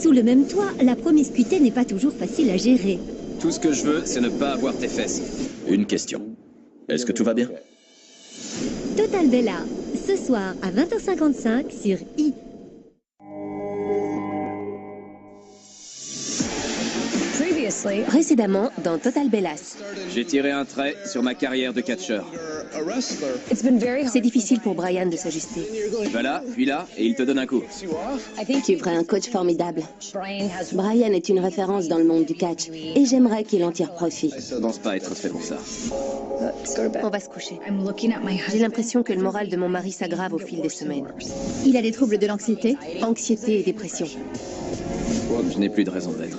Sous le même toit, la promiscuité n'est pas toujours facile à gérer. Tout ce que je veux, c'est ne pas avoir tes fesses. Une question. Est-ce que tout va bien? Total Bella, ce soir à 20h55 sur I. Précédemment dans Total Bellas. J'ai tiré un trait sur ma carrière de catcheur. C'est difficile pour Brian de s'ajuster. Va là, puis là, et il te donne un coup. Tu ferais un coach formidable. Brian est une référence dans le monde du catch et j'aimerais qu'il en tire profit. Je pense pas être fait pour ça. On va se coucher. J'ai l'impression que le moral de mon mari s'aggrave au fil des semaines. Il a des troubles de l'anxiété? Anxiété et dépression. Je n'ai plus de raison d'être.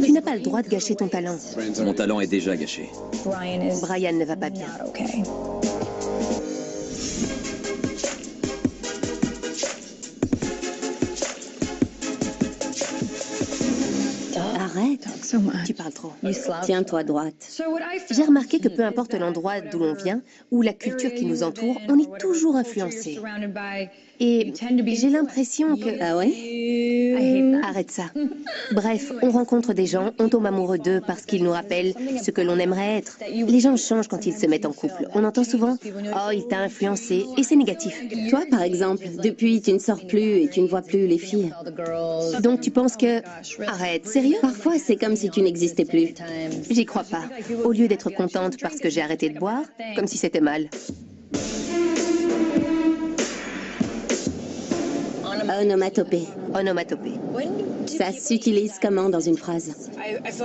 Tu n'as pas le droit de gâcher ton talent. Mon talent est déjà gâché. Brian ne va pas bien. Arrête, Tu parles trop. tiens-toi droite. J'ai remarqué que peu importe l'endroit d'où l'on vient ou la culture qui nous entoure, on est toujours influencé. Et j'ai l'impression que... Ah ouais? Arrête ça. Bref, on rencontre des gens, on tombe amoureux d'eux parce qu'ils nous rappellent ce que l'on aimerait être. Les gens changent quand ils se mettent en couple. On entend souvent « Oh, il t'a influencé » et c'est négatif. Toi, par exemple, depuis, tu ne sors plus et tu ne vois plus les filles. Donc tu penses que... Arrête, sérieux? Parfois, c'est comme si tu n'existais plus. J'y crois pas. Au lieu d'être contente parce que j'ai arrêté de boire, comme si c'était mal. Onomatopée. Onomatopée. Ça s'utilise comment dans une phrase?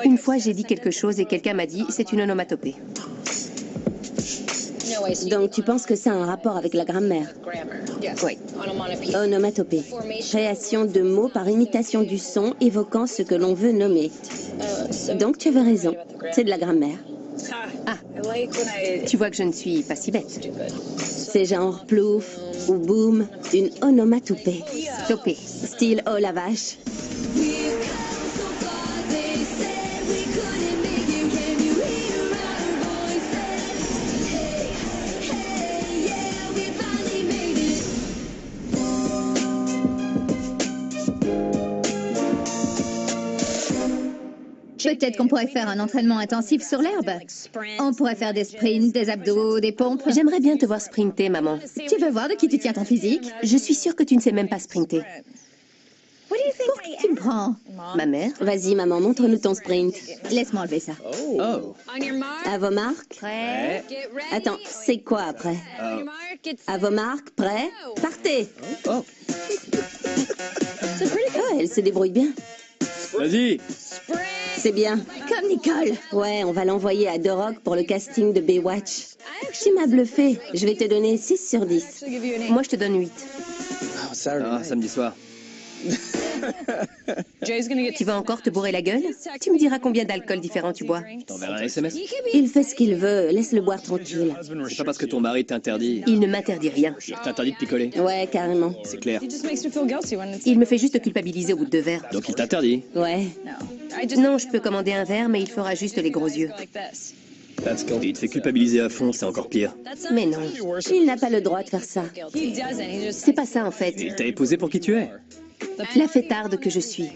Une fois, j'ai dit quelque chose et quelqu'un m'a dit « c'est une onomatopée ». Donc, tu penses que ça a un rapport avec la grammaire? Oui. Onomatopée. Création de mots par imitation du son évoquant ce que l'on veut nommer. Donc, tu avais raison. C'est de la grammaire. Ah, tu vois que je ne suis pas si bête. C'est genre plouf ou boum, une onomatopée. Topée. Style oh la vache. Peut-être qu'on pourrait faire un entraînement intensif sur l'herbe. On pourrait faire des sprints, des abdos, des pompes. J'aimerais bien te voir sprinter, maman. Tu veux voir de qui tu tiens ton physique? Je suis sûre que tu ne sais même pas sprinter. Pour qui tu me prends? Ma mère? Vas-y, maman, montre-nous ton sprint. Laisse-moi enlever ça. Oh. À vos marques. Prêt? Attends, c'est quoi après? À vos marques, prêts? Partez! Oh. Oh, elle se débrouille bien. Vas-y. C'est bien. Comme Nicole. Ouais, on va l'envoyer à The Rock pour le casting de Baywatch. Tu m'as bluffé. Je vais te donner 6 sur 10. Moi, je te donne 8. Ah, samedi soir. Tu vas encore te bourrer la gueule? Tu me diras combien d'alcool différent tu bois. Je t'enverrai un SMS. Il fait ce qu'il veut. Laisse-le boire tranquille. C'est pas parce que ton mari t'interdit. Il ne m'interdit rien. Il t'interdit de picoler. Ouais, carrément. C'est clair. Il me fait juste culpabiliser au bout de 2 verres. Donc il t'interdit. Ouais. Non, je peux commander un verre, mais il fera juste les gros yeux. Il te fait culpabiliser à fond, c'est encore pire. Mais non, Il n'a pas le droit de faire ça. c'est pas ça en fait. Il t'a épousé pour qui tu es. La fêtarde que je suis.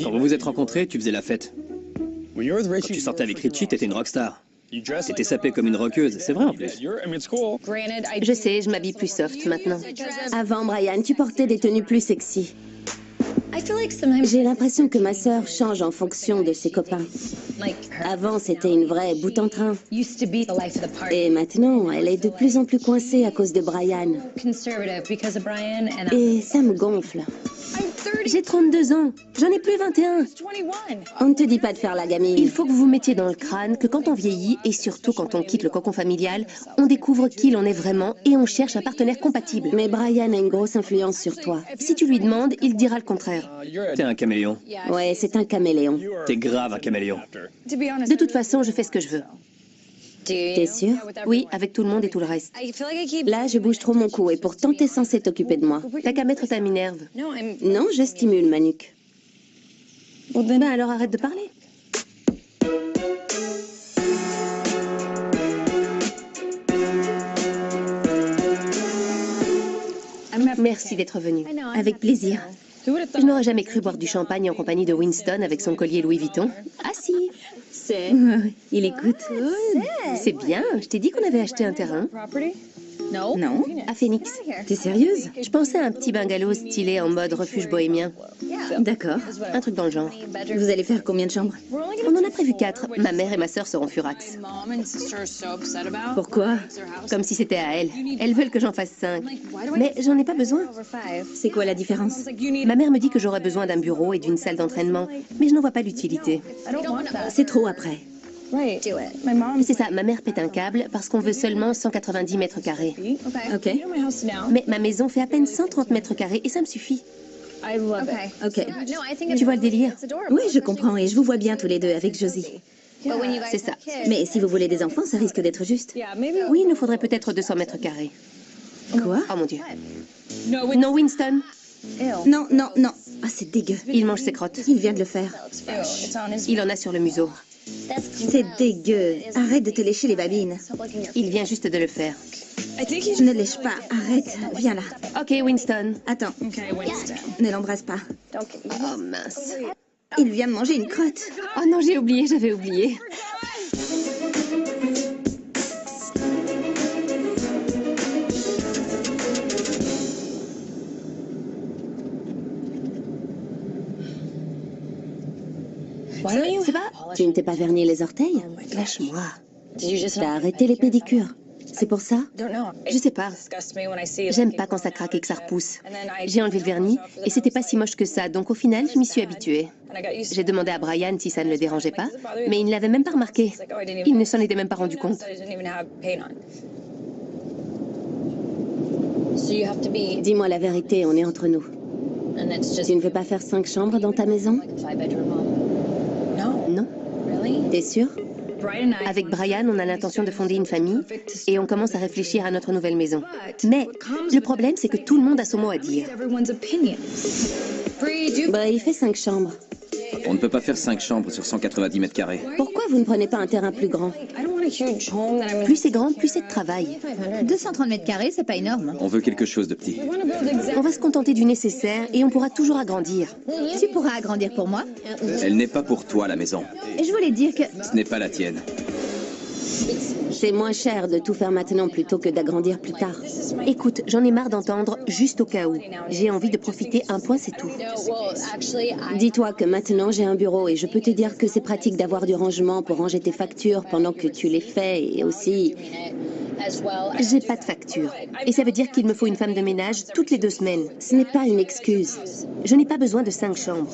Quand vous vous êtes rencontrés, tu faisais la fête. Quand tu sortais avec Richie, t'étais une rockstar. T'étais sapée comme une rockeuse, c'est vrai en plus. Je sais, je m'habille plus soft maintenant. Avant, Brian, tu portais des tenues plus sexy. J'ai l'impression que ma sœur change en fonction de ses copains. Avant, c'était une vraie boute en train. Et maintenant, elle est de plus en plus coincée à cause de Brian. Et ça me gonfle. J'ai 32 ans, j'en ai plus 21. On ne te dit pas de faire la gamine. Il faut que vous mettiez dans le crâne que quand on vieillit, et surtout quand on quitte le cocon familial, on découvre qui l'on est vraiment et on cherche un partenaire compatible. Mais Brian a une grosse influence sur toi. Si tu lui demandes, il dira le contraire. T'es un caméléon. Ouais, c'est un caméléon. T'es grave un caméléon. De toute façon, je fais ce que je veux. T'es sûr? Oui, avec tout le monde et tout le reste. Là, je bouge trop mon cou et pourtant t'es censé t'occuper de moi. T'as qu'à mettre ta minerve. Non, je stimule ma nuque. Ben alors arrête de parler. Merci d'être venu. Avec plaisir. Je n'aurais jamais cru boire du champagne en compagnie de Winston avec son collier Louis Vuitton. Ah si, Il écoute. c'est bien. Je t'ai dit qu'on avait acheté un terrain. Non. À Phoenix. T'es sérieuse? Je pensais à un petit bungalow stylé en mode refuge bohémien. D'accord. Un truc dans le genre. Vous allez faire combien de chambres? On en a prévu 4. Ma mère et ma sœur seront furax. Pourquoi? Comme si c'était à elles. Elles veulent que j'en fasse 5. Mais j'en ai pas besoin. C'est quoi la différence? Ma mère me dit que j'aurais besoin d'un bureau et d'une salle d'entraînement. Mais je n'en vois pas l'utilité. C'est trop après. C'est ça, ma mère pète un câble parce qu'on veut seulement 190 mètres carrés. Ok. Mais ma maison fait à peine 130 mètres carrés et ça me suffit. Ok. Tu vois le délire? Oui, je comprends et je vous vois bien tous les deux avec Josie. C'est ça. Mais si vous voulez des enfants, ça risque d'être juste. Oui, il nous faudrait peut-être 200 mètres carrés. Quoi? Oh mon Dieu. Non, Winston. Non, non, non. Ah, c'est dégueu. Il mange ses crottes. Il vient de le faire. Il en a sur le museau. C'est dégueu. Arrête de te lécher les babines. Il vient juste de le faire. Ne lèche pas. Arrête. Viens là. Ok, Winston. Attends. Ne l'embrasse pas. Oh mince. Il vient de manger une crotte. Oh non, j'ai oublié, j'avais oublié. C'est pas... Tu ne t'es pas verni les orteils? Lâche-moi. T'as arrêté les pédicures. C'est pour ça? Je sais pas. J'aime pas quand ça craque et que ça repousse. J'ai enlevé le vernis et c'était pas si moche que ça, donc au final, je m'y suis habituée. J'ai demandé à Brian si ça ne le dérangeait pas, mais il ne l'avait même pas remarqué. Il ne s'en était même pas rendu compte. Dis-moi la vérité, on est entre nous. Tu ne veux pas faire 5 chambres dans ta maison? Non? T'es sûr? Avec Brian, on a l'intention de fonder une famille et on commence à réfléchir à notre nouvelle maison. Mais le problème, c'est que tout le monde a son mot à dire. Il fait 5 chambres. On ne peut pas faire 5 chambres sur 190 mètres carrés. Pourquoi vous ne prenez pas un terrain plus grand? Plus c'est grand, plus c'est de travail. 230 mètres carrés, c'est pas énorme. On veut quelque chose de petit. On va se contenter du nécessaire et on pourra toujours agrandir. Tu pourras agrandir pour moi. Elle n'est pas pour toi, la maison. Et je voulais dire que... Ce n'est pas la tienne. C'est moins cher de tout faire maintenant plutôt que d'agrandir plus tard. Écoute, j'en ai marre d'entendre juste au cas où. J'ai envie de profiter, un point c'est tout. Dis-toi que maintenant j'ai un bureau et je peux te dire que c'est pratique d'avoir du rangement pour ranger tes factures pendant que tu les fais et aussi... J'ai pas de facture. Et ça veut dire qu'il me faut une femme de ménage toutes les 2 semaines. Ce n'est pas une excuse. Je n'ai pas besoin de 5 chambres.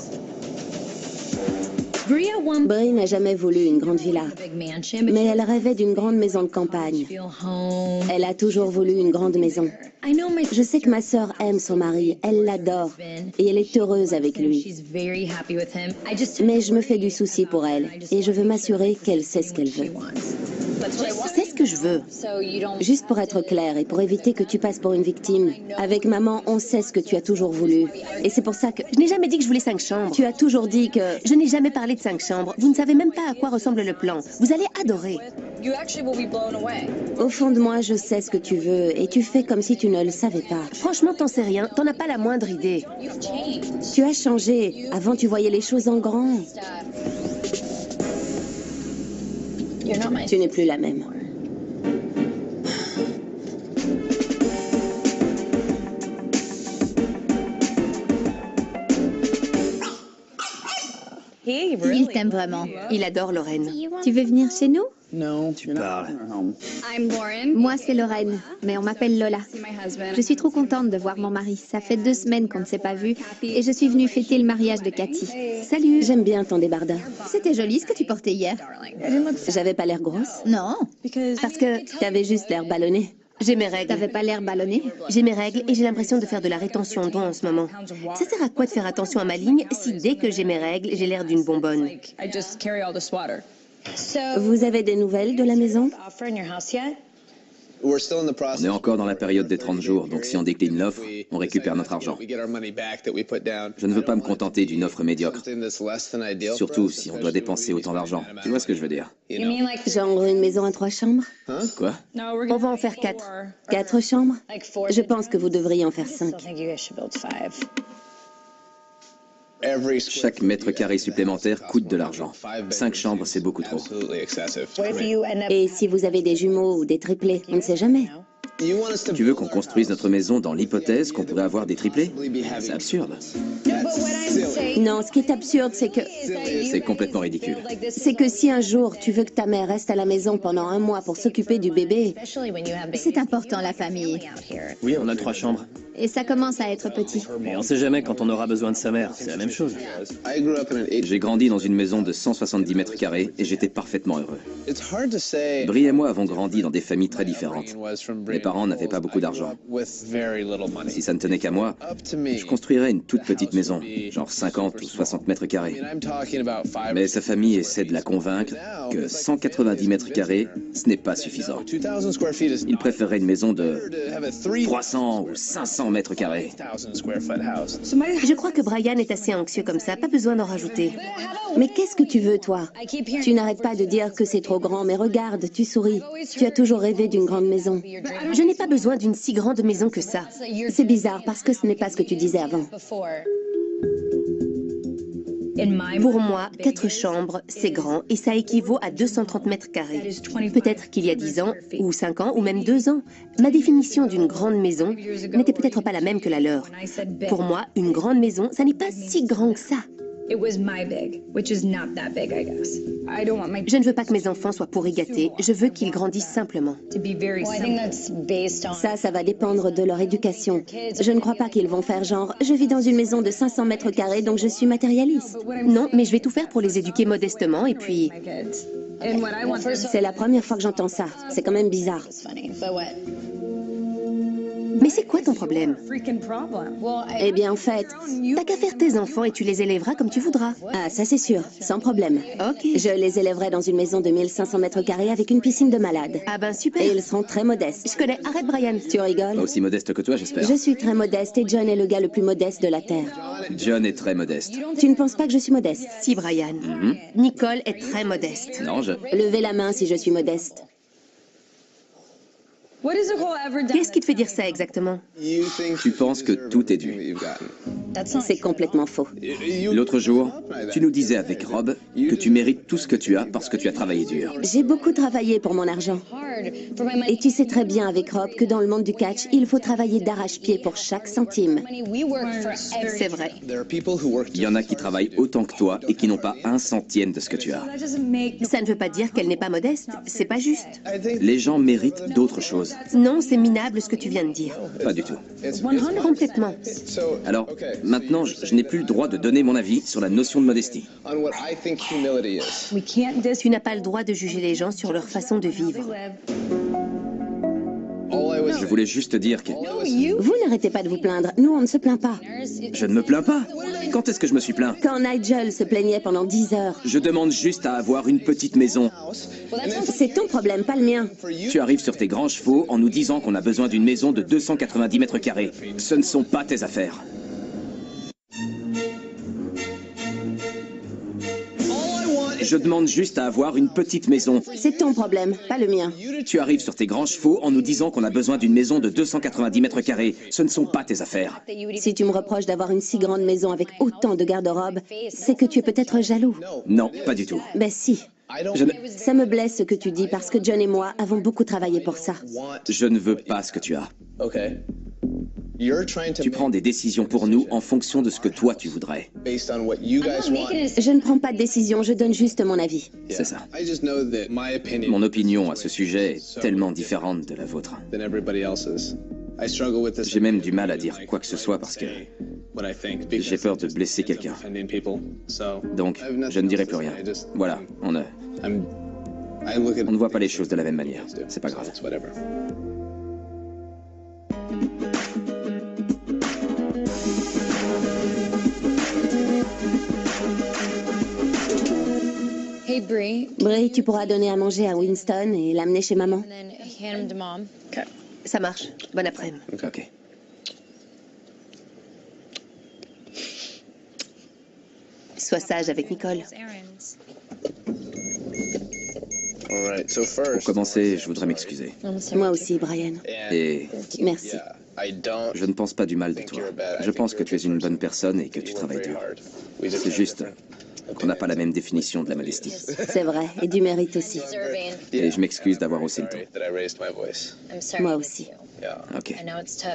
Brie n'a jamais voulu une grande villa, mais elle rêvait d'une grande maison de campagne. Elle a toujours voulu une grande maison. Je sais que ma sœur aime son mari, elle l'adore, et elle est heureuse avec lui. Mais je me fais du souci pour elle, et je veux m'assurer qu'elle sait ce qu'elle veut. C'est ce que je veux. Juste pour être clair et pour éviter que tu passes pour une victime, avec maman, on sait ce que tu as toujours voulu. Et c'est pour ça que... Je n'ai jamais dit que je voulais 5 chambres. Tu as toujours dit que... Je n'ai jamais parlé de 5 chambres. Vous ne savez même pas à quoi ressemble le plan. Vous allez adorer. Au fond de moi, je sais ce que tu veux, et tu fais comme si tu ne le savais pas. Franchement, t'en sais rien. T'en as pas la moindre idée. Tu as changé. Avant, tu voyais les choses en grand. Tu n'es plus la même. Il t'aime vraiment. Il adore Lorraine. Tu veux venir chez nous? Tu parles. Moi, c'est Lorraine, mais on m'appelle Lola. Je suis trop contente de voir mon mari. Ça fait 2 semaines qu'on ne s'est pas vus et je suis venue fêter le mariage de Cathy. Salut. J'aime bien ton débardeur. C'était joli ce que tu portais hier. J'avais pas l'air grosse? Non. Parce que t'avais juste l'air ballonné. J'ai mes règles. T'avais pas l'air ballonné? J'ai mes règles et j'ai l'impression de faire de la rétention d'eau en ce moment. Ça sert à quoi de faire attention à ma ligne si dès que j'ai mes règles, j'ai l'air d'une bonbonne? Vous avez des nouvelles de la maison? On est encore dans la période des 30 jours, donc si on décline l'offre, on récupère notre argent. Je ne veux pas me contenter d'une offre médiocre. Surtout si on doit dépenser autant d'argent. Tu vois ce que je veux dire? Genre une maison à 3 chambres? Quoi? On va en faire 4. 4 chambres? Je pense que vous devriez en faire 5. Chaque mètre carré supplémentaire coûte de l'argent. 5 chambres, c'est beaucoup trop. Et si vous avez des jumeaux ou des triplés, on ne sait jamais. Tu veux qu'on construise notre maison dans l'hypothèse qu'on pourrait avoir des triplés? C'est absurde. Non, ce qui est absurde, c'est que... C'est complètement ridicule. C'est que si un jour tu veux que ta mère reste à la maison pendant 1 mois pour s'occuper du bébé... C'est important, la famille. Oui, on a 3 chambres. Et ça commence à être petit. Mais on sait jamais quand on aura besoin de sa mère. C'est la même chose. J'ai grandi dans une maison de 170 mètres carrés et j'étais parfaitement heureux. Brie et moi avons grandi dans des familles très différentes. Mes parents n'avaient pas beaucoup d'argent. Si ça ne tenait qu'à moi, je construirais une toute petite maison, genre 50 ou 60 mètres carrés. Mais sa famille essaie de la convaincre que 190 mètres carrés, ce n'est pas suffisant. Il préférerait une maison de 300 ou 500 mètres carrés. Je crois que Brian est assez anxieux comme ça, pas besoin d'en rajouter. Mais qu'est-ce que tu veux, toi? Tu n'arrêtes pas de dire que c'est trop grand, mais regarde, tu souris. Tu as toujours rêvé d'une grande maison. Je n'ai pas besoin d'une si grande maison que ça. C'est bizarre, parce que ce n'est pas ce que tu disais avant. Pour moi, 4 chambres, c'est grand et ça équivaut à 230 mètres carrés. Peut-être qu'il y a 10 ans, ou 5 ans, ou même 2 ans, ma définition d'une grande maison n'était peut-être pas la même que la leur. Pour moi, une grande maison, ça n'est pas si grand que ça. Je ne veux pas que mes enfants soient pourris gâtés, je veux qu'ils grandissent simplement. Ça va dépendre de leur éducation. Je ne crois pas qu'ils vont faire genre, je vis dans une maison de 500 mètres carrés, donc je suis matérialiste. Non, mais je vais tout faire pour les éduquer modestement et puis... C'est la première fois que j'entends ça. C'est quand même bizarre. Mais c'est quoi ton problème? Eh bien, en fait... T'as qu'à faire tes enfants et tu les élèveras comme tu voudras. Ah, ça c'est sûr, sans problème. Ok. Je les élèverai dans une maison de 1500 mètres carrés avec une piscine de malade. Ah ben super. Et ils seront très modestes. Je connais. Arrête, Brian. Tu rigoles? Pas aussi modeste que toi, j'espère. Je suis très modeste et John est le gars le plus modeste de la Terre. John est très modeste. Tu ne penses pas que je suis modeste? Si, Brian. Nicole est très modeste. Non, Levez la main si je suis modeste. Qu'est-ce qui te fait dire ça exactement? Tu penses que tout est dû. C'est complètement faux. L'autre jour, tu nous disais avec Rob que tu mérites tout ce que tu as parce que tu as travaillé dur. J'ai beaucoup travaillé pour mon argent. Et tu sais très bien avec Rob que dans le monde du catch, il faut travailler d'arrache-pied pour chaque centime. C'est vrai. Il y en a qui travaillent autant que toi et qui n'ont pas un centième de ce que tu as. Ça ne veut pas dire qu'elle n'est pas modeste. C'est pas juste. Les gens méritent d'autres choses. Non, c'est minable ce que tu viens de dire. Pas du tout. Complètement. Alors, maintenant, je n'ai plus le droit de donner mon avis sur la notion de modestie. Tu n'as pas le droit de juger les gens sur leur façon de vivre. Je voulais juste dire que... Vous n'arrêtez pas de vous plaindre. Nous, on ne se plaint pas. Je ne me plains pas. Quand est-ce que je me suis plaint? Quand Nigel se plaignait pendant 10 heures. Je demande juste à avoir une petite maison. C'est ton problème, pas le mien. Tu arrives sur tes grands chevaux en nous disant qu'on a besoin d'une maison de 290 mètres carrés. Ce ne sont pas tes affaires. Je demande juste à avoir une petite maison. C'est ton problème, pas le mien. Tu arrives sur tes grands chevaux en nous disant qu'on a besoin d'une maison de 290 mètres carrés. Ce ne sont pas tes affaires. Si tu me reproches d'avoir une si grande maison avec autant de garde-robe, c'est que tu es peut-être jaloux. Non, pas du tout. Ben si. Ça me blesse ce que tu dis parce que John et moi avons beaucoup travaillé pour ça. Je ne veux pas ce que tu as. Tu prends des décisions pour nous en fonction de ce que toi tu voudrais. Je ne prends pas de décision, je donne juste mon avis. C'est ça. Mon opinion à ce sujet est tellement différente de la vôtre. J'ai même du mal à dire quoi que ce soit parce que j'ai peur de blesser quelqu'un. Donc, je ne dirai plus rien. Voilà, on ne voit pas les choses de la même manière. C'est pas grave. Brie, tu pourras donner à manger à Winston et l'amener chez maman. Ça marche. Bon après-midi. Ok. Sois sage avec Nicole. Pour commencer, je voudrais m'excuser. Moi aussi, Brian. Et Merci. je ne pense pas du mal de toi. Je pense que tu es une bonne personne et que tu travailles dur. C'est juste qu'on n'a pas la même définition de la modestie. C'est vrai, et du mérite aussi. Et je m'excuse d'avoir haussé le ton. Moi aussi. Ok.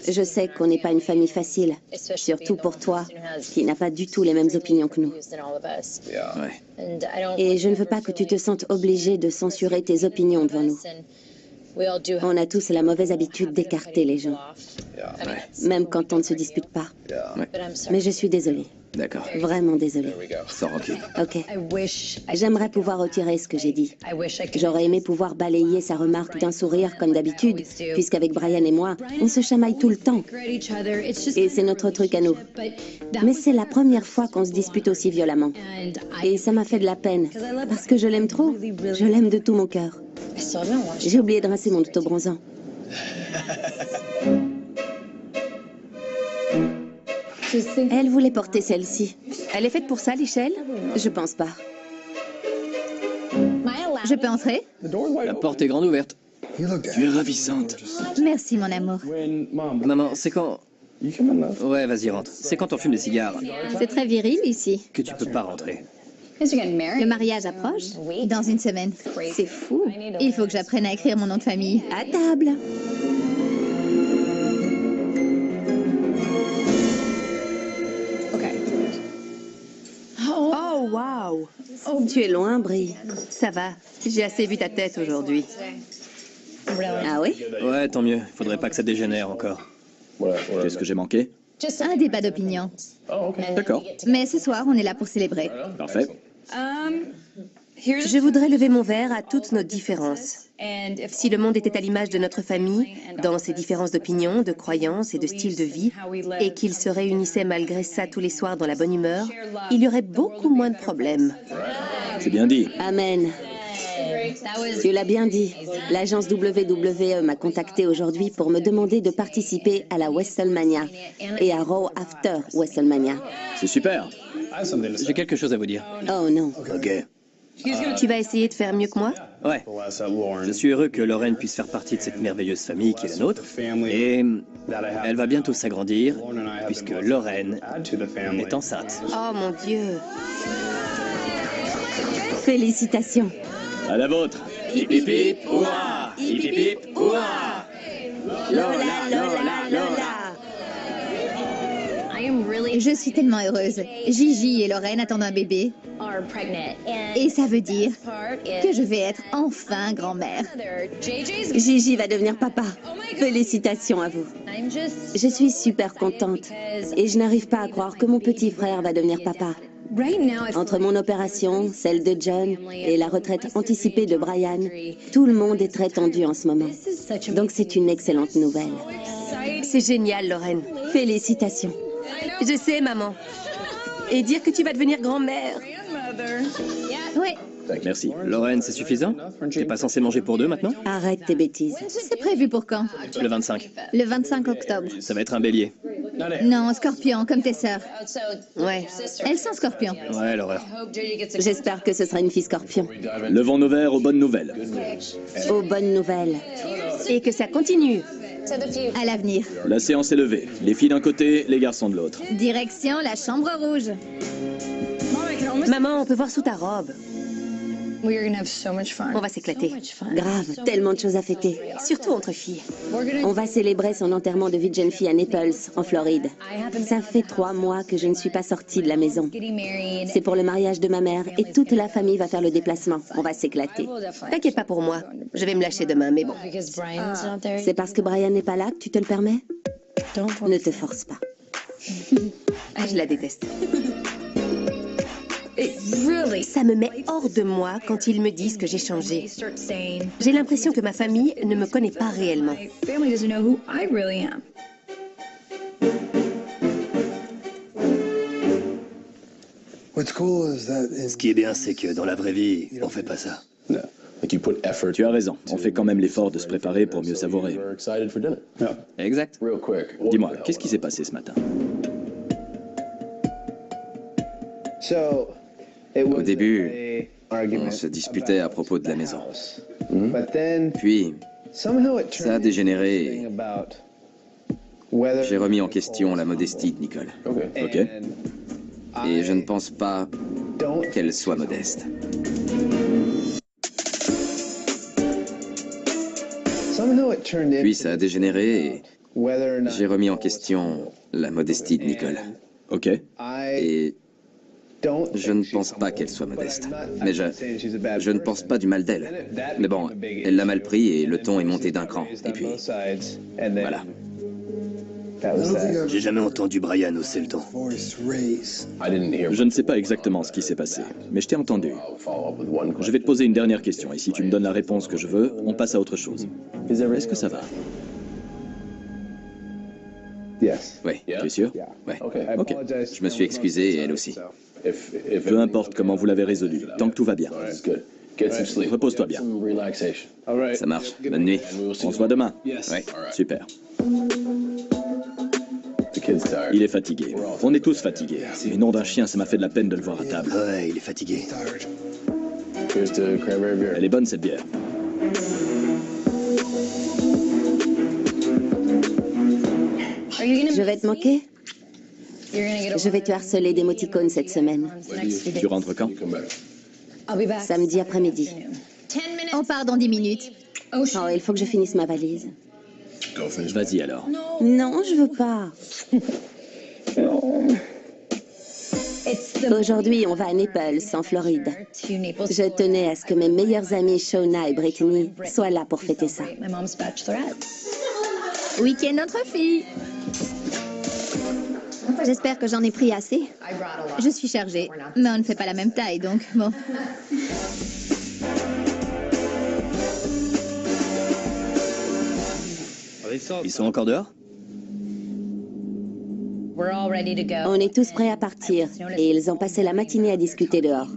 Je sais qu'on n'est pas une famille facile, surtout pour toi, qui n'a pas du tout les mêmes opinions que nous. Ouais. Et je ne veux pas que tu te sentes obligé de censurer tes opinions devant nous. On a tous la mauvaise habitude d'écarter les gens, même quand on ne se dispute pas. Ouais. Mais je suis désolée, D'accord. vraiment désolée. Sors, ok. Ok. J'aimerais pouvoir retirer ce que j'ai dit. J'aurais aimé pouvoir balayer sa remarque d'un sourire comme d'habitude, puisqu'avec Brian et moi, on se chamaille tout le temps. Et c'est notre truc à nous. Mais c'est la première fois qu'on se dispute aussi violemment. Et ça m'a fait de la peine, parce que je l'aime trop. Je l'aime de tout mon cœur. J'ai oublié de rincer mon autobronzant. Elle voulait porter celle-ci. Elle est faite pour ça, l'échelle? Je pense pas. Je peux entrer? La porte est grande ouverte. Tu es ravissante. Merci, mon amour. Maman, c'est quand... Ouais, vas-y, rentre. C'est quand on fume des cigares C'est très viril ici. que tu peux pas rentrer. Le mariage approche? Dans une semaine. C'est fou. Il faut que j'apprenne à écrire mon nom de famille. À table. Oh, waouh! Tu es loin, Brie. Ça va, j'ai assez vu ta tête aujourd'hui. Ah oui? Ouais, tant mieux. Faudrait pas que ça dégénère encore. Qu'est-ce que j'ai manqué? Un débat d'opinion. D'accord. Mais ce soir, on est là pour célébrer. Parfait. Je voudrais lever mon verre à toutes nos différences. Si le monde était à l'image de notre famille, dans ses différences d'opinion, de croyances et de style de vie, et qu'il se réunissait malgré ça tous les soirs dans la bonne humeur, il y aurait beaucoup moins de problèmes. C'est bien dit. Amen. Tu l'as bien dit. L'agence WWE m'a contacté aujourd'hui pour me demander de participer à la WrestleMania et à Raw After WrestleMania. C'est super. J'ai quelque chose à vous dire. Oh non. Ok. Tu vas essayer de faire mieux que moi? Ouais. Je suis heureux que Lorraine puisse faire partie de cette merveilleuse famille qui est la nôtre. Et elle va bientôt s'agrandir, puisque Lorraine est enceinte. Oh mon Dieu! Félicitations. À la vôtre. Hip hip hip, ouah. Hip hip hip, ouah. Lola, Lola, Lola. Je suis tellement heureuse. Gigi et Lorraine attendent un bébé. Et ça veut dire que je vais être enfin grand-mère. Gigi va devenir papa. Félicitations à vous. Je suis super contente. Et je n'arrive pas à croire que mon petit frère va devenir papa. Entre mon opération, celle de John et la retraite anticipée de Brian, tout le monde est très tendu en ce moment. Donc c'est une excellente nouvelle. C'est génial, Lorraine. Félicitations. Je sais, maman. Et dire que tu vas devenir grand-mère. Oui, Merci. Lorraine, c'est suffisant? T'es pas censé manger pour deux maintenant? Arrête tes bêtises. c'est prévu pour quand? Le 25. Le 25 octobre. Ça va être un bélier. Non, scorpion, comme tes sœurs. Ouais. Elles sont scorpions. Ouais, l'horreur. J'espère que ce sera une fille scorpion. Levons nos verres aux bonnes nouvelles. Aux bonnes nouvelles. Et que ça continue. À l'avenir. La séance est levée. Les filles d'un côté, les garçons de l'autre. Direction la chambre rouge. Maman, on peut voir sous ta robe. On va s'éclater. Grave, tellement de choses à fêter. Surtout entre filles. On va célébrer son enterrement de vie de jeune fille à Naples, en Floride. Ça fait 3 mois que je ne suis pas sortie de la maison. C'est pour le mariage de ma mère et toute la famille va faire le déplacement. On va s'éclater. T'inquiète pas pour moi. Je vais me lâcher demain, mais bon. C'est parce que Brian n'est pas là que tu te le permets? Ne te force pas. Ah, je la déteste. Ça me met hors de moi quand ils me disent que j'ai changé. J'ai l'impression que ma famille ne me connaît pas réellement. Ce qui est bien, c'est que dans la vraie vie, on fait pas ça. Tu as raison. On fait quand même l'effort de se préparer pour mieux savourer. Exact. Dis-moi, qu'est-ce qui s'est passé ce matin? Au début, on se disputait à propos de la maison. Puis, ça a dégénéré et j'ai remis en question la modestie de Nicole. Ok? Et je ne pense pas qu'elle soit modeste. Puis ça a dégénéré et j'ai remis en question la modestie de Nicole. Ok. Et je ne pense pas qu'elle soit modeste. Mais je ne pense pas du mal d'elle. Mais bon, elle l'a mal pris et le ton est monté d'un cran. Et puis, voilà. J'ai jamais entendu Brian hausser le ton. Je ne sais pas exactement ce qui s'est passé, mais je t'ai entendu. Je vais te poser une dernière question, et si tu me donnes la réponse que je veux, on passe à autre chose. Est-ce que ça va? Oui, Tu es sûr? ouais. Ok. Je me suis excusé et elle aussi. Peu importe comment vous l'avez résolu, tant que tout va bien. Repose-toi bien. Ça marche. Bonne nuit. On se voit demain. Ouais. Super. Il est fatigué. On est tous fatigués. Mais nom d'un chien, ça m'a fait de la peine de le voir à table. Ouais, il est fatigué. Elle est bonne, cette bière. Je vais te manquer. Je vais te harceler d'émoticônes cette semaine. Tu rentres quand? Samedi après-midi. On part dans 10 minutes. Oh, il faut que je finisse ma valise. Vas-y alors. Non, je veux pas. Aujourd'hui, on va à Naples, en Floride. Je tenais à ce que mes meilleurs amis Shauna et Brittany soient là pour fêter ça. Week-end entre filles. J'espère que j'en ai pris assez. Je suis chargée, mais on ne fait pas la même taille, donc bon. Ils sont encore dehors? On est tous prêts à partir et ils ont passé la matinée à discuter dehors.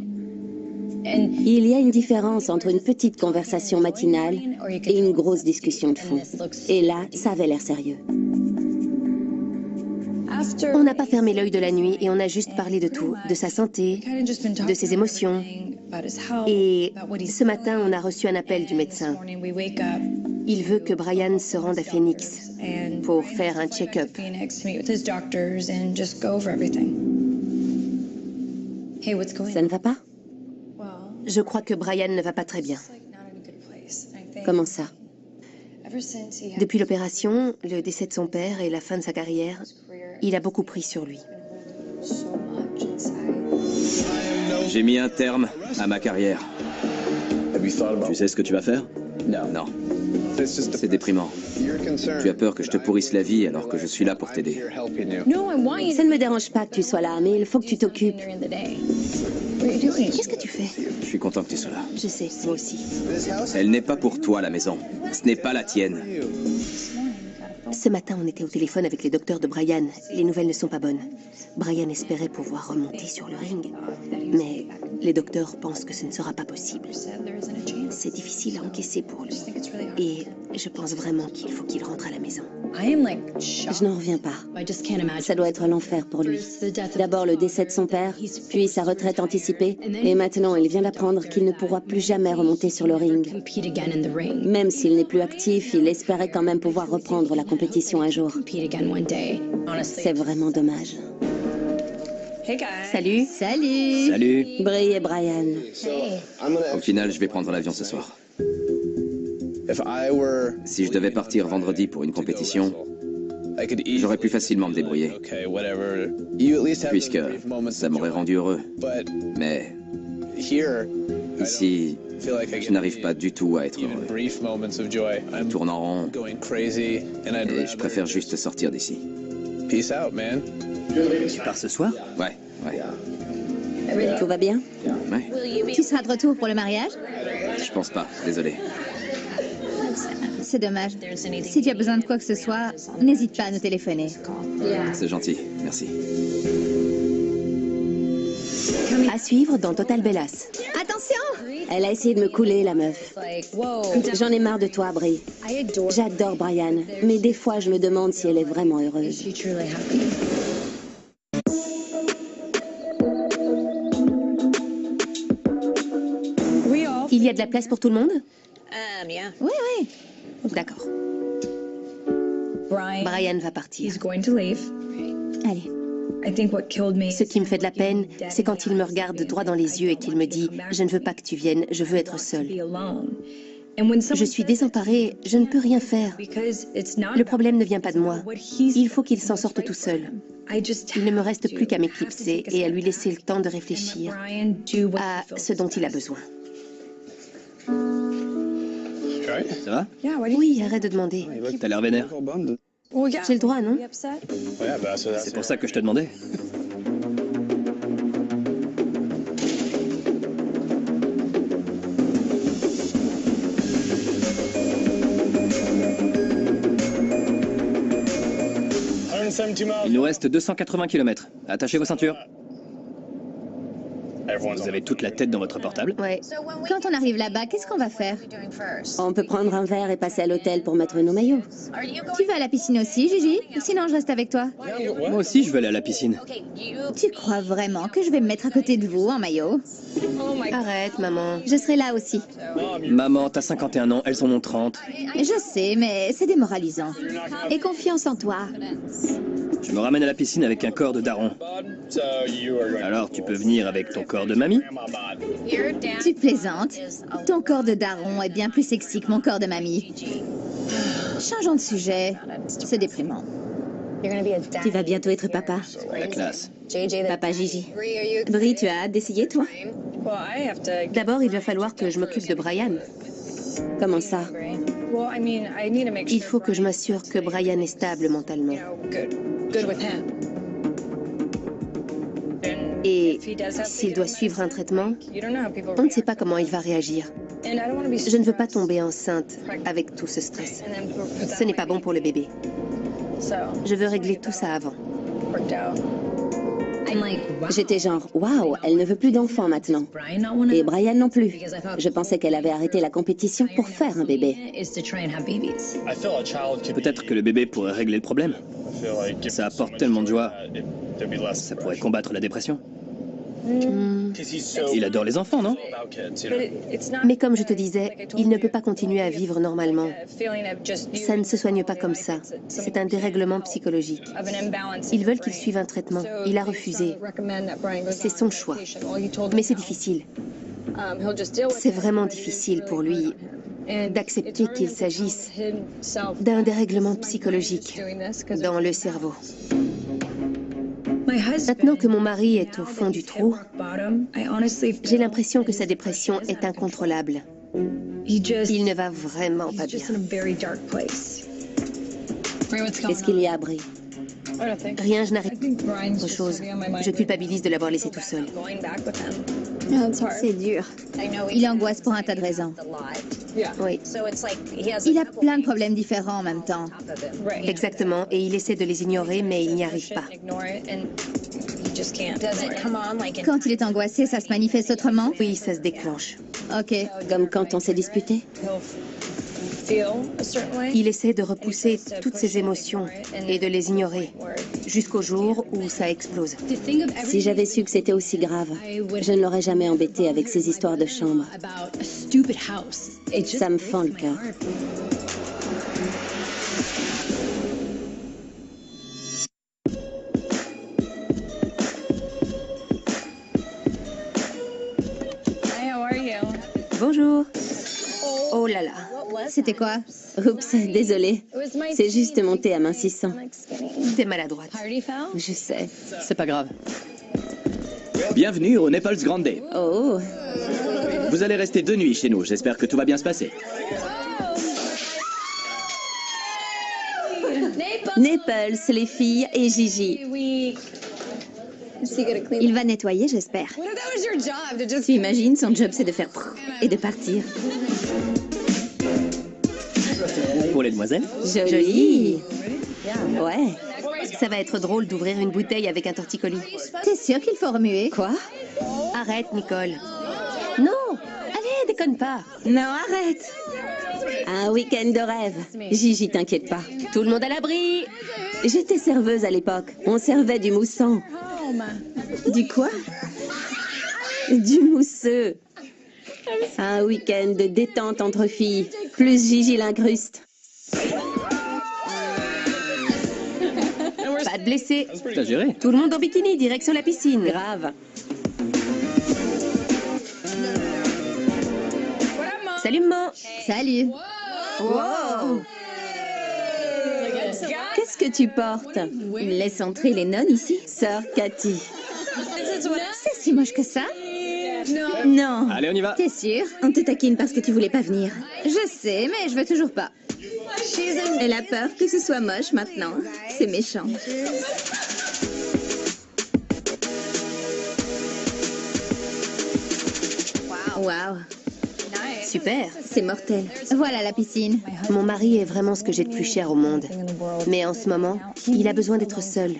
Il y a une différence entre une petite conversation matinale et une grosse discussion de fond. Et là, ça avait l'air sérieux. On n'a pas fermé l'œil de la nuit et on a juste parlé de tout, de sa santé, de ses émotions. Et ce matin, on a reçu un appel du médecin. Il veut que Brian se rende à Phoenix pour faire un check-up. Ça ne va pas? Je crois que Brian ne va pas très bien. Comment ça? Depuis l'opération, le décès de son père et la fin de sa carrière, il a beaucoup pris sur lui. J'ai mis un terme à ma carrière. Tu sais ce que tu vas faire? Non. C'est déprimant. Tu as peur que je te pourrisse la vie alors que je suis là pour t'aider. Ça ne me dérange pas que tu sois là, mais il faut que tu t'occupes. Qu'est-ce que tu fais? Je suis content que tu sois là. Je sais, moi aussi. Elle n'est pas pour toi, la maison. Ce n'est pas la tienne. Ce matin, on était au téléphone avec les docteurs de Brian. Les nouvelles ne sont pas bonnes. Brian espérait pouvoir remonter sur le ring, mais les docteurs pensent que ce ne sera pas possible. C'est difficile à encaisser pour lui. Et je pense vraiment qu'il faut qu'il rentre à la maison. Je n'en reviens pas. Ça doit être l'enfer pour lui. D'abord le décès de son père, puis sa retraite anticipée, et maintenant il vient d'apprendre qu'il ne pourra plus jamais remonter sur le ring. Même s'il n'est plus actif, il espérait quand même pouvoir reprendre la compétition un jour. C'est vraiment dommage. Salut. Salut. Salut. Brie et Brian. Au final, je vais prendre l'avion ce soir. Si je devais partir vendredi pour une compétition, j'aurais pu facilement me débrouiller. Puisque ça m'aurait rendu heureux. Mais ici, je n'arrive pas du tout à être heureux. Je tourne en rond et je préfère juste sortir d'ici. Tu pars ce soir? Ouais. Tout va bien? Ouais. Tu seras de retour pour le mariage? Je pense pas, désolé. C'est dommage. Si tu as besoin de quoi que ce soit, n'hésite pas à nous téléphoner. C'est gentil, merci. À suivre dans Total Bellas. Attention! Elle a essayé de me couler, la meuf. J'en ai marre de toi, Brie. J'adore Brian, mais des fois, je me demande si elle est vraiment heureuse. Il y a de la place pour tout le monde? Oui, oui. D'accord. Brian va partir. Allez. Ce qui me fait de la peine, c'est quand il me regarde droit dans les yeux et qu'il me dit « Je ne veux pas que tu viennes, je veux être seule ». Je suis désemparée, je ne peux rien faire. Le problème ne vient pas de moi. Il faut qu'il s'en sorte tout seul. Il ne me reste plus qu'à m'éclipser et à lui laisser le temps de réfléchir à ce dont il a besoin. Ça va? Oui, arrête de demander. T'as l'air vénère. J'ai le droit, non? C'est pour ça que je te demandais. Il nous reste 280 km. Attachez vos ceintures. Vous avez toute la tête dans votre portable. Ouais. Quand on arrive là-bas, qu'est-ce qu'on va faire? On peut prendre un verre et passer à l'hôtel pour mettre nos maillots. Tu vas à la piscine aussi, Gigi? Sinon, je reste avec toi. Moi aussi, je vais aller à la piscine. Tu crois vraiment que je vais me mettre à côté de vous en maillot? Arrête, maman. Je serai là aussi. Maman, t'as 51 ans, elles en ont 30. Je sais, mais c'est démoralisant. Et confiance en toi. Je me ramène à la piscine avec un corps de daron. Alors, tu peux venir avec ton corps de mamie? Tu plaisantes? Ton corps de daron est bien plus sexy que mon corps de mamie. Changeons de sujet. C'est déprimant. Tu vas bientôt être papa. La classe. Papa Gigi. Brie, tu as hâte d'essayer, toi? D'abord, il va falloir que je m'occupe de Brian. Comment ça? Il faut que je m'assure que Brian est stable mentalement. Et s'il doit suivre un traitement, on ne sait pas comment il va réagir. Je ne veux pas tomber enceinte avec tout ce stress. Ce n'est pas bon pour le bébé. Je veux régler tout ça avant. J'étais genre, waouh, elle ne veut plus d'enfants maintenant. Et Brian non plus. Je pensais qu'elle avait arrêté la compétition pour faire un bébé. Peut-être que le bébé pourrait régler le problème. Ça apporte tellement de joie. Ça pourrait combattre la dépression. Il adore les enfants, non? Mais comme je te disais, il ne peut pas continuer à vivre normalement. Ça ne se soigne pas comme ça. C'est un dérèglement psychologique. Ils veulent qu'il suive un traitement. Il a refusé. C'est son choix. Mais c'est difficile. C'est vraiment difficile pour lui d'accepter qu'il s'agisse d'un dérèglement psychologique dans le cerveau. Maintenant que mon mari est au fond du trou, j'ai l'impression que sa dépression est incontrôlable. Il ne va vraiment pas bien. Qu'est-ce qu'il y a, Brie? Rien, je n'arrive pas autre chose. Je culpabilise de l'avoir laissé tout seul. C'est dur. Il angoisse pour un tas de raisons. Oui, Il a plein de problèmes différents en même temps. exactement. Et il essaie de les ignorer, mais il n'y arrive pas. Quand il est angoissé, ça se manifeste autrement? Oui, ça se déclenche. Ok. Comme quand on s'est disputé? Il essaie de repousser toutes ses émotions et de les ignorer jusqu'au jour où ça explose. Si j'avais su que c'était aussi grave, je ne l'aurais jamais embêté avec ces histoires de chambre. Ça me fend le cœur. Bonjour. Oh là là. C'était quoi? Oups, désolée. C'est juste monté à mincissant. T'es maladroite. Je sais. C'est pas grave. Bienvenue au Naples Grande. Oh, Vous allez rester 2 nuits chez nous. J'espère que tout va bien se passer. Naples, les filles et Gigi. Il va nettoyer, j'espère. Tu imagines, son job c'est de faire et de partir. Pour les demoiselles? Joli. Ouais. Ça va être drôle d'ouvrir une bouteille avec un torticolis. T'es sûr qu'il faut remuer? Quoi? Arrête, Nicole. Non. Allez, déconne pas. Non, arrête. Un week-end de rêve. Gigi, t'inquiète pas. Tout le monde à l'abri. J'étais serveuse à l'époque. On servait du moussant. Du quoi? Du mousseux. Un week-end de détente entre filles. Plus Gigi l'incruste. Pas Pas de blessés. T'as géré. Tout le monde en bikini, direction la piscine. Grave. Salut, maman. Salut. Wow. Qu'est-ce que tu portes? Laisse entrer les nonnes ici. Sœur Cathy. C'est si moche que ça? Non. Allez, on y va. T'es sûre? On te taquine parce que tu voulais pas venir. Je sais, mais je veux toujours pas. Elle a peur que ce soit moche maintenant. C'est méchant. Waouh. Super. C'est mortel. Voilà la piscine. Mon mari est vraiment ce que j'ai de plus cher au monde. Mais en ce moment, il a besoin d'être seul.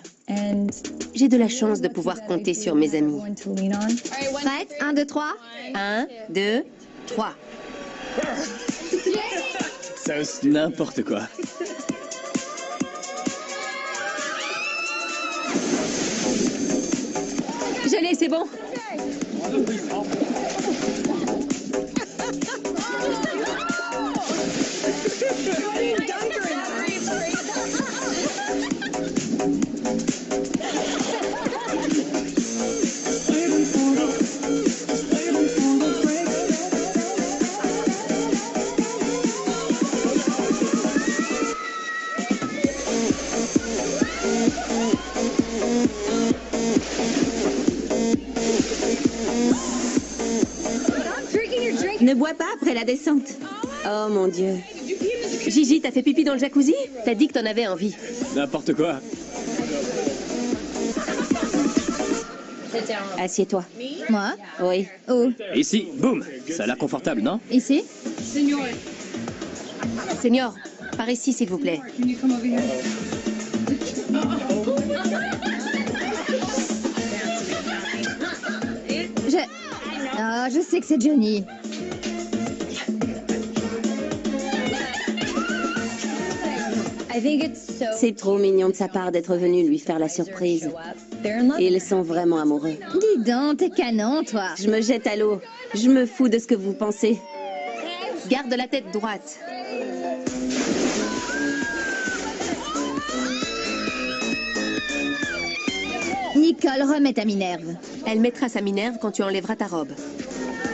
J'ai de la chance de pouvoir compter sur mes amis. Prête? 1, 2, 3. 1, 2, 3. N'importe quoi. Je l'ai, c'est bon. Ne bois pas après la descente. Oh mon Dieu. Gigi, t'as fait pipi dans le jacuzzi? T'as dit que t'en avais envie. N'importe quoi. Assieds-toi. Moi? Oui. Où? Ici, boum. Ça a l'air confortable, non? Ici? Senior, par ici, s'il vous plaît. Je sais que c'est Johnny. C'est trop mignon de sa part d'être venu lui faire la surprise. Ils sont vraiment amoureux. Dis donc, t'es canon, toi. Je me jette à l'eau. Je me fous de ce que vous pensez. Garde la tête droite. Nicole, remets ta Minerve. Elle mettra sa Minerve quand tu enlèveras ta robe.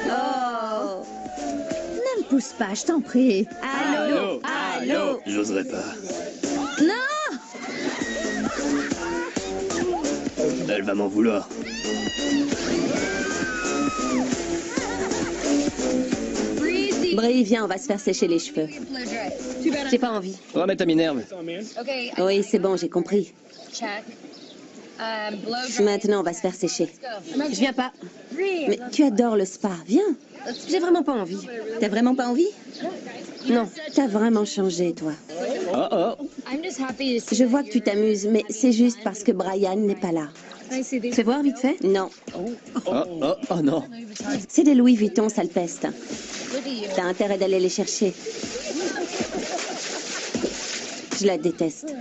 Oh. Ne me pousse pas, je t'en prie. Allô? Allô? J'oserais pas. Non! Elle va m'en vouloir. Brie, viens, on va se faire sécher les cheveux. J'ai pas envie. Remets ta Minerve. Oui, c'est bon, j'ai compris. Maintenant, on va se faire sécher. Je viens pas. Mais tu adores le spa, viens. J'ai vraiment pas envie. T'as vraiment pas envie? Non. T'as vraiment changé, toi. Oh oh. Je vois que tu t'amuses, mais c'est juste parce que Brian n'est pas là. Fais voir vite fait. Non. Oh non. C'est des Louis Vuitton, sale peste. T'as intérêt d'aller les chercher. Je la déteste.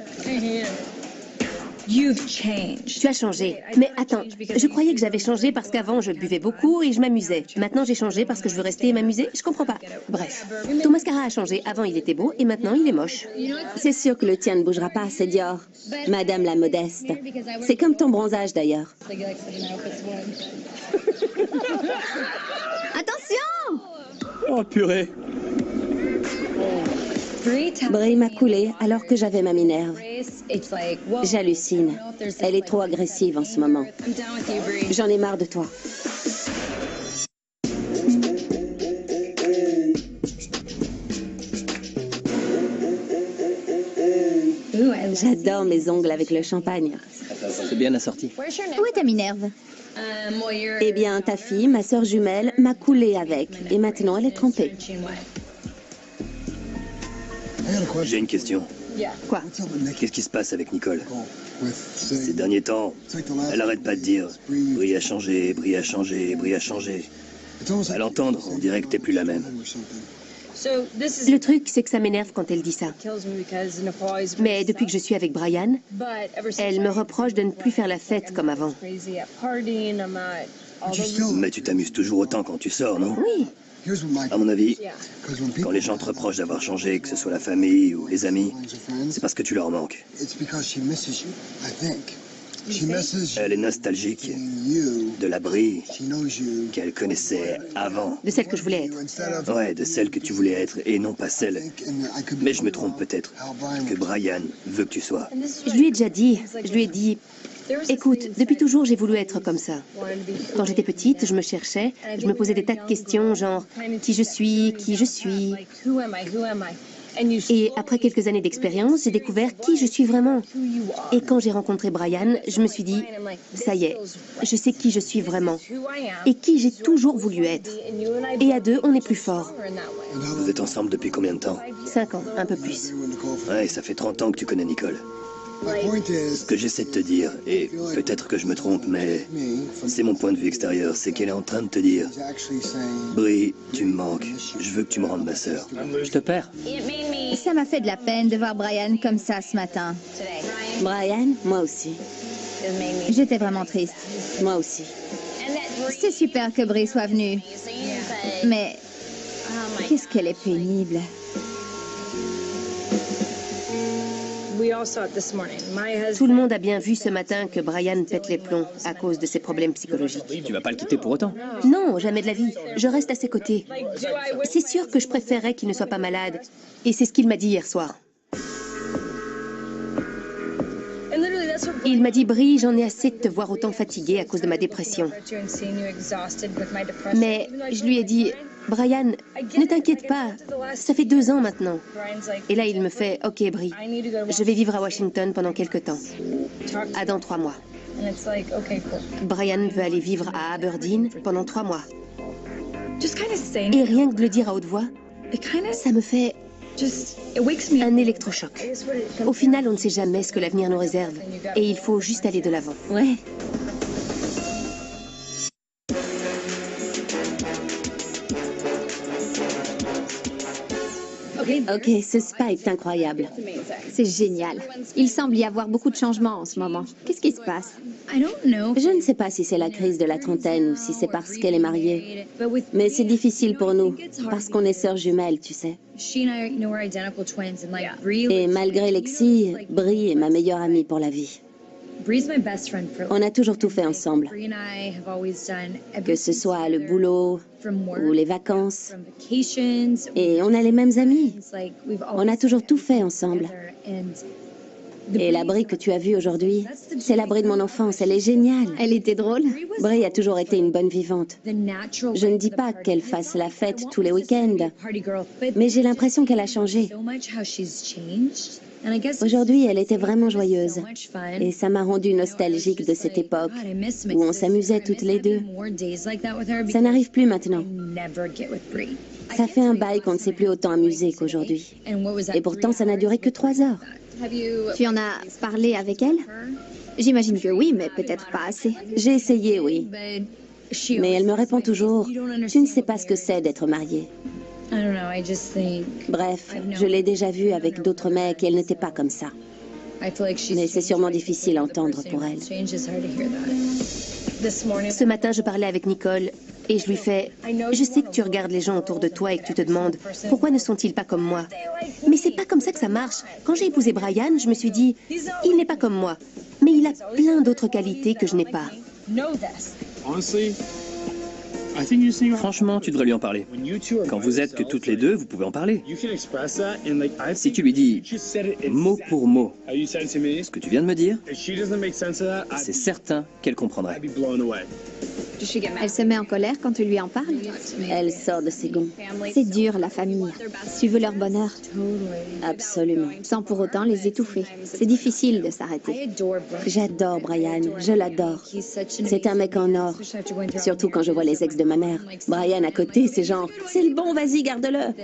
Tu as changé. Mais attends, je croyais que j'avais changé parce qu'avant je buvais beaucoup et je m'amusais. Maintenant j'ai changé parce que je veux rester et m'amuser. Je comprends pas. Bref, ton mascara a changé. Avant il était beau et maintenant il est moche. C'est sûr que le tien ne bougera pas, c'est Dior. Madame la modeste. C'est comme ton bronzage d'ailleurs. Attention! Oh purée. Brie m'a coulé alors que j'avais ma Minerve. J'hallucine. Elle est trop agressive en ce moment. J'en ai marre de toi. J'adore mes ongles avec le champagne. C'est bien assorti. Où est ta Minerve? Eh bien, ta fille, ma sœur jumelle, m'a coulé avec. Et maintenant, elle est trempée. J'ai une question. Quoi? Qu'est-ce qui se passe avec Nicole? Ces derniers temps, elle arrête pas de dire « Brie a changé, Brie a changé, Brie a changé ». À l'entendre, on dirait que t'es plus la même. Le truc, c'est que ça m'énerve quand elle dit ça. Mais depuis que je suis avec Brian, elle me reproche de ne plus faire la fête comme avant. Mais tu t'amuses toujours autant quand tu sors, non? Oui, À mon avis, quand les gens te reprochent d'avoir changé, que ce soit la famille ou les amis, c'est parce que tu leur manques. Elle est nostalgique de la Brie qu'elle connaissait avant. De celle que je voulais être. Ouais, de celle que tu voulais être et non pas celle. Mais je me trompe peut-être, que Brian veut que tu sois. Je lui ai déjà dit, écoute, depuis toujours j'ai voulu être comme ça. Quand j'étais petite, je me cherchais, je me posais des tas de questions, genre qui je suis. Et après quelques années d'expérience, j'ai découvert qui je suis vraiment. Et quand j'ai rencontré Brian, je me suis dit, ça y est, je sais qui je suis vraiment. Et qui j'ai toujours voulu être. Et à deux, on est plus forts. Vous êtes ensemble depuis combien de temps? 5 ans, un peu plus. Ouais, ça fait 30 ans que tu connais Nicole. Ce que j'essaie de te dire, et peut-être que je me trompe, mais c'est mon point de vue extérieur, c'est qu'elle est en train de te dire « Brie, tu me manques, je veux que tu me rendes ma sœur. » Je te perds. Ça m'a fait de la peine de voir Brian comme ça ce matin. Brian, moi aussi. J'étais vraiment triste. Moi aussi. C'est super que Brie soit venue. Mais qu'est-ce qu'elle est pénible. Tout le monde a bien vu ce matin que Brian pète les plombs à cause de ses problèmes psychologiques. Tu vas pas le quitter pour autant. Non, jamais de la vie. Je reste à ses côtés. C'est sûr que je préférerais qu'il ne soit pas malade. Et c'est ce qu'il m'a dit hier soir. Il m'a dit, Brie, j'en ai assez de te voir autant fatiguée à cause de ma dépression. Mais je lui ai dit, Brian, ne t'inquiète pas, ça fait 2 ans maintenant. Et là, il me fait, ok, Brie, je vais vivre à Washington pendant quelques temps. À dans 3 mois. Brian veut aller vivre à Aberdeen pendant 3 mois. Et rien que de le dire à haute voix, ça me fait un électrochoc. Au final, on ne sait jamais ce que l'avenir nous réserve. Et il faut juste aller de l'avant. Ouais. Ok, ce spa est incroyable. C'est génial. Il semble y avoir beaucoup de changements en ce moment. Qu'est-ce qui se passe? Je ne sais pas si c'est la crise de la trentaine ou si c'est parce qu'elle est mariée. Mais c'est difficile pour nous, parce qu'on est sœurs jumelles, tu sais. Et malgré Lexi, Brie est ma meilleure amie pour la vie. On a toujours tout fait ensemble. Que ce soit le boulot ou les vacances. Et on a les mêmes amis. On a toujours tout fait ensemble. Et la Brie que tu as vue aujourd'hui, c'est la Brie de mon enfance. Elle est géniale. Elle était drôle. Brie a toujours été une bonne vivante. Je ne dis pas qu'elle fasse la fête tous les week-ends, mais j'ai l'impression qu'elle a changé. Aujourd'hui, elle était vraiment joyeuse. Et ça m'a rendue nostalgique de cette époque où on s'amusait toutes les deux. Ça n'arrive plus maintenant. Ça fait un bail qu'on ne s'est plus autant amusé qu'aujourd'hui. Et pourtant, ça n'a duré que 3 heures. Tu en as parlé avec elle? J'imagine que oui, mais peut-être pas assez. J'ai essayé, oui. Mais elle me répond toujours, tu ne sais pas ce que c'est d'être mariée. Bref, je l'ai déjà vue avec d'autres mecs et elle n'était pas comme ça. Mais c'est sûrement difficile à entendre pour elle. Ce matin, je parlais avec Nicole et je lui fais « Je sais que tu regardes les gens autour de toi et que tu te demandes « Pourquoi ne sont-ils pas comme moi ?» Mais c'est pas comme ça que ça marche. Quand j'ai épousé Brian, je me suis dit « Il n'est pas comme moi, mais il a plein d'autres qualités que je n'ai pas. » Franchement, tu devrais lui en parler. Quand vous êtes que toutes les deux, vous pouvez en parler. Si tu lui dis, mot pour mot, ce que tu viens de me dire, c'est certain qu'elle comprendrait. Elle se met en colère quand tu lui en parles? Elle sort de ses gonds. C'est dur, la famille. Tu veux leur bonheur. Absolument. Sans pour autant les étouffer. C'est difficile de s'arrêter. J'adore Brian, je l'adore. C'est un mec en or. Surtout quand je vois les ex de ma mère. Brian à côté, c'est genre, c'est le bon, vas-y, garde-le.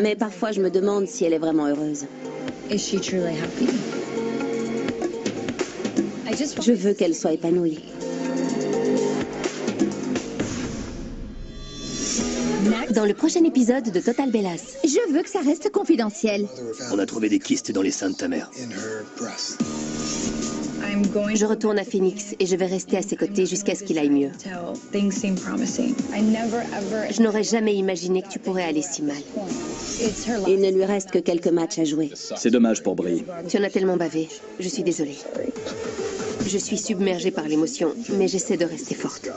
Mais parfois, je me demande si elle est vraiment heureuse. Je veux qu'elle soit épanouie. Dans le prochain épisode de Total Bellas. Je veux que ça reste confidentiel. On a trouvé des kystes dans les seins de ta mère. Je retourne à Phoenix et je vais rester à ses côtés jusqu'à ce qu'il aille mieux. Je n'aurais jamais imaginé que tu pourrais aller si mal. Il ne lui reste que quelques matchs à jouer. C'est dommage pour Brie. Tu en as tellement bavé. Je suis désolée. Je suis submergée par l'émotion, mais j'essaie de rester forte.